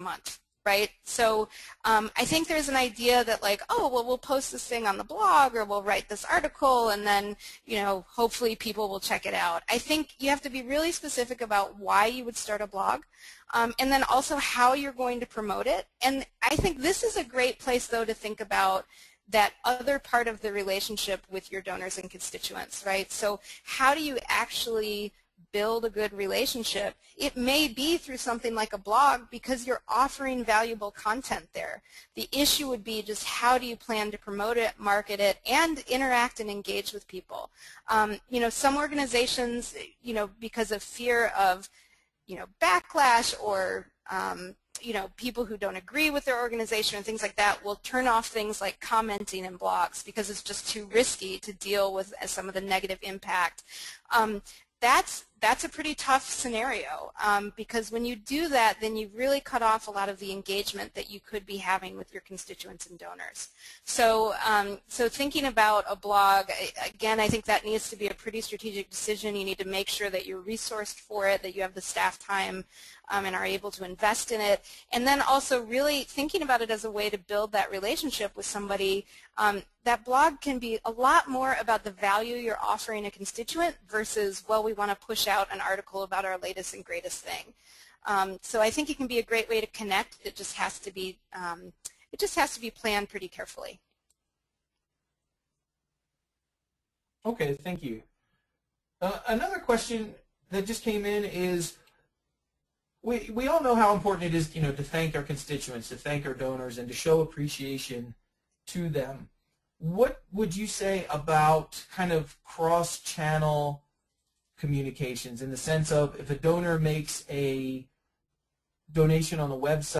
month, right? So I think there's an idea that like, oh, well, we'll post this thing on the blog or we'll write this article and then, you know, hopefully people will check it out. I think you have to be really specific about why you would start a blog and then also how you're going to promote it. And I think this is a great place, though, to think about that other part of the relationship with your donors and constituents, right? So how do you actually build a good relationship? It may be through something like a blog because you're offering valuable content there. The issue would be just how do you plan to promote it, market it, and interact and engage with people. You know, some organizations, you know, because of fear of, you know, backlash or you know, people who don't agree with their organization and things like that will turn off things like commenting in blogs because it's just too risky to deal with some of the negative impact. That's a pretty tough scenario because when you do that, then you really cut off a lot of the engagement that you could be having with your constituents and donors. So, so thinking about a blog, again, I think that needs to be a pretty strategic decision. You need to make sure that you're resourced for it, that you have the staff time and are able to invest in it, and then also really thinking about it as a way to build that relationship with somebody. That blog can be a lot more about the value you're offering a constituent versus, well, we want to push out an article about our latest and greatest thing. So I think it can be a great way to connect. It just has to be planned pretty carefully. Okay, thank you. Another question that just came in is, we all know how important it is, you know, to thank our constituents, to thank our donors, and to show appreciation to them. What would you say about kind of cross-channel communications in the sense of if a donor makes a donation on the website